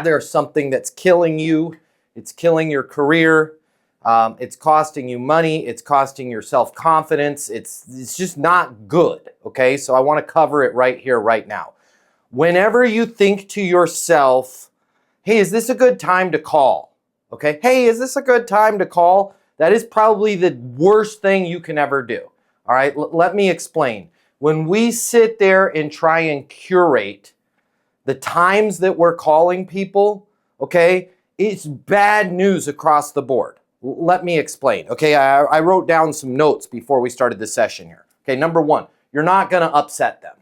there's something that's killing you. It's killing your career. It's costing you money. It's costing your self-confidence. It's just not good, okay? So I want to cover it right here, right now. Whenever you think to yourself, hey, is this a good time to call? Okay, hey, is this a good time to call? That is probably the worst thing you can ever do. All right, let me explain. When we sit there and try and curate the times that we're calling people, okay, it's bad news across the board. Let me explain. Okay, I wrote down some notes before we started the session here. Okay, number one, you're not going to upset them.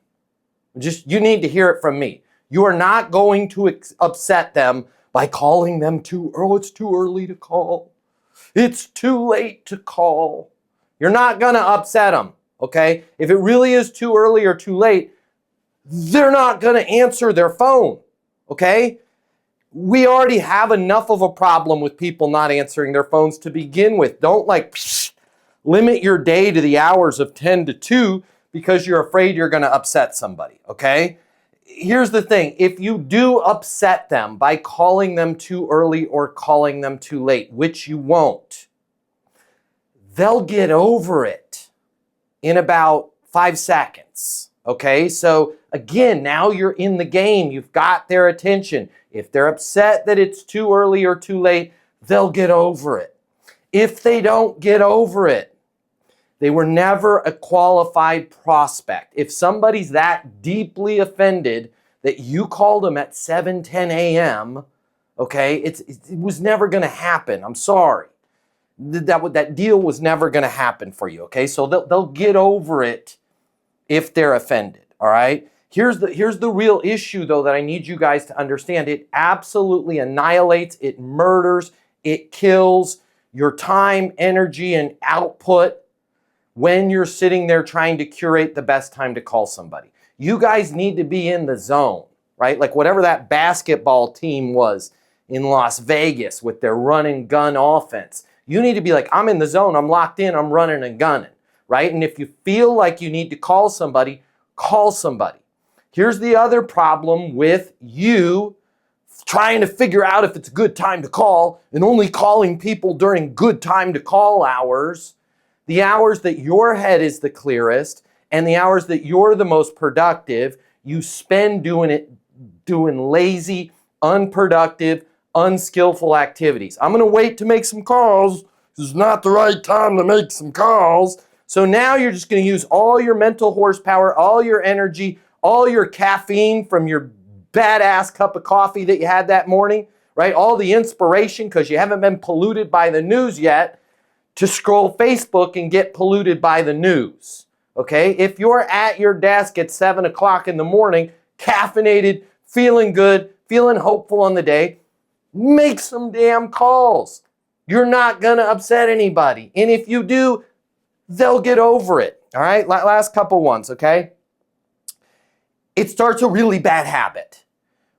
You need to hear it from me. You are not going to upset them by calling them it's too early to call. It's too late to call. You're not going to upset them, okay? If it really is too early or too late, they're not going to answer their phone, okay? We already have enough of a problem with people not answering their phones to begin with. Don't limit your day to the hours of 10 to 2 because you're afraid you're going to upset somebody, okay? Here's the thing. If you do upset them by calling them too early or calling them too late, which you won't, they'll get over it in about 5 seconds, okay? So again, now you're in the game. You've got their attention. If they're upset that it's too early or too late, they'll get over it. If they don't get over it, they were never a qualified prospect. If somebody's that deeply offended that you called them at 7:10 a.m., okay, it was never going to happen. I'm sorry. That deal was never going to happen for you, okay? So they'll get over it if they're offended, all right? Here's the real issue, though, that I need you guys to understand. It absolutely annihilates, it murders, it kills your time, energy, and output when you're sitting there trying to curate the best time to call somebody. You guys need to be in the zone, right? Like whatever that basketball team was in Las Vegas with their run and gun offense. You need to be like, I'm in the zone, I'm locked in, I'm running and gunning, right? And if you feel like you need to call somebody, call somebody. Here's the other problem with you trying to figure out if it's a good time to call and only calling people during good time to call hours. The hours that your head is the clearest and the hours that you're the most productive, you spend doing lazy, unproductive, unskillful activities. I'm going to wait to make some calls. This is not the right time to make some calls. So now you're just going to use all your mental horsepower, all your energy, all your caffeine from your badass cup of coffee that you had that morning, right? All the inspiration because you haven't been polluted by the news yet, to scroll Facebook and get polluted by the news, okay? If you're at your desk at 7 o'clock in the morning, caffeinated, feeling good, feeling hopeful on the day, make some damn calls. You're not gonna upset anybody. And if you do, they'll get over it, all right? Last couple ones, okay? It starts a really bad habit.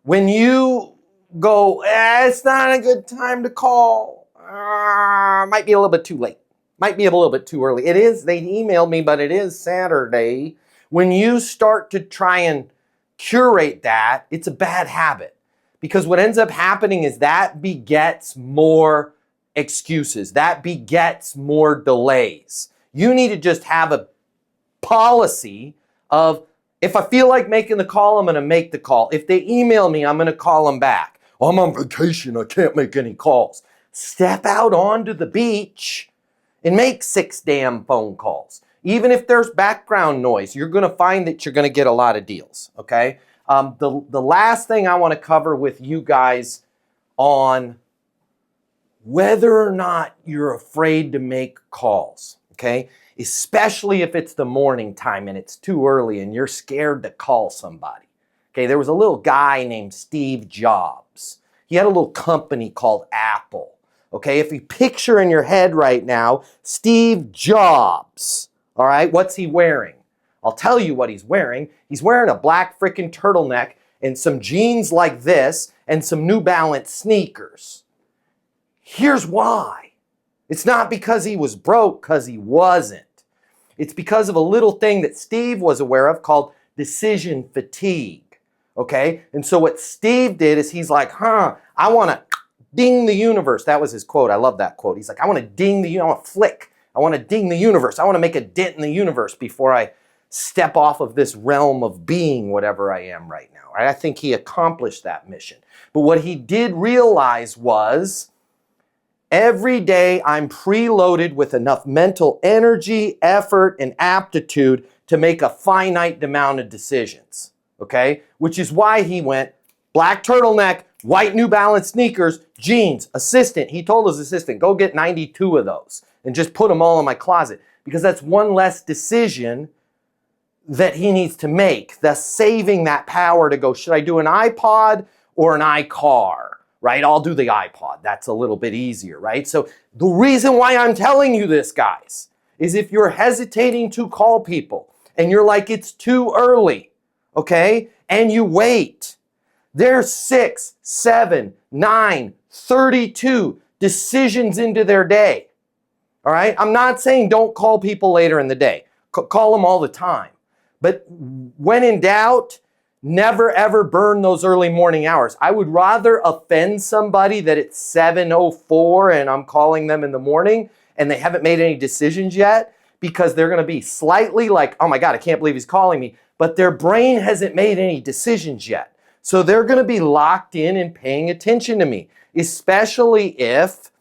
When you go, it's not a good time to call, might be a little bit too late. Might be a little bit too early. It is, they emailed me, but it is Saturday. When you start to try and curate that, it's a bad habit. Because what ends up happening is that begets more excuses. That begets more delays. You need to just have a policy of, if I feel like making the call, I'm going to make the call. If they email me, I'm going to call them back. I'm on vacation. I can't make any calls. Step out onto the beach and make 6 damn phone calls. Even if there's background noise, you're going to find that you're going to get a lot of deals, okay? The last thing I want to cover with you guys on whether or not you're afraid to make calls, okay? Especially if it's the morning time and it's too early and you're scared to call somebody. Okay, there was a little guy named Steve Jobs. He had a little company called Apple. Okay, if you picture in your head right now, Steve Jobs, all right, what's he wearing? I'll tell you what he's wearing. He's wearing a black frickin' turtleneck and some jeans like this and some New Balance sneakers. Here's why. It's not because he was broke, because he wasn't. It's because of a little thing that Steve was aware of called decision fatigue. Okay? And so what Steve did is he's like, I want to ding the universe. That was his quote. I love that quote. He's like, I want to ding the, I want to flick. I want to ding the universe. I want to make a dent in the universe before I step off of this realm of being whatever I am right now. Right? I think he accomplished that mission. But what he did realize was every day I'm preloaded with enough mental energy, effort, and aptitude to make a finite amount of decisions. Okay? Which is why he went black turtleneck, white New Balance sneakers, jeans, assistant. He told his assistant, go get 92 of those and just put them all in my closet, because that's one less decision that he needs to make, thus saving that power to go, should I do an iPod or an iCar, right? I'll do the iPod. That's a little bit easier, right? So the reason why I'm telling you this, guys, is if you're hesitating to call people and you're like, it's too early, okay? And you wait. There's 6, 7, 9, 32 decisions into their day. All right? I'm not saying don't call people later in the day. Call them all the time. But when in doubt, never ever burn those early morning hours. I would rather offend somebody that it's 7:04 and I'm calling them in the morning and they haven't made any decisions yet, because they're going to be slightly like, oh my God, I can't believe he's calling me. But their brain hasn't made any decisions yet. So they're going to be locked in and paying attention to me, especially if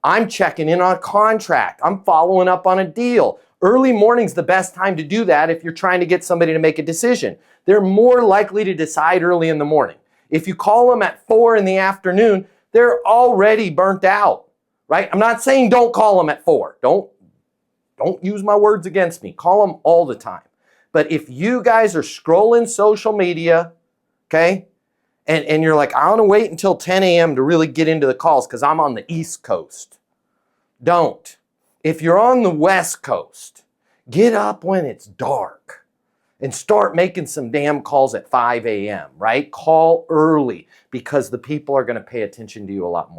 I'm checking in on a contract. I'm following up on a deal. Early morning's the best time to do that if you're trying to get somebody to make a decision. They're more likely to decide early in the morning. If you call them at 4 in the afternoon, they're already burnt out, right? I'm not saying don't call them at 4. Don't use my words against me. Call them all the time. But if you guys are scrolling social media, okay, and you're like, I want to wait until 10 a.m. to really get into the calls because I'm on the East Coast. Don't. If you're on the West Coast, get up when it's dark and start making some damn calls at 5 a.m., right? Call early, because the people are going to pay attention to you a lot more.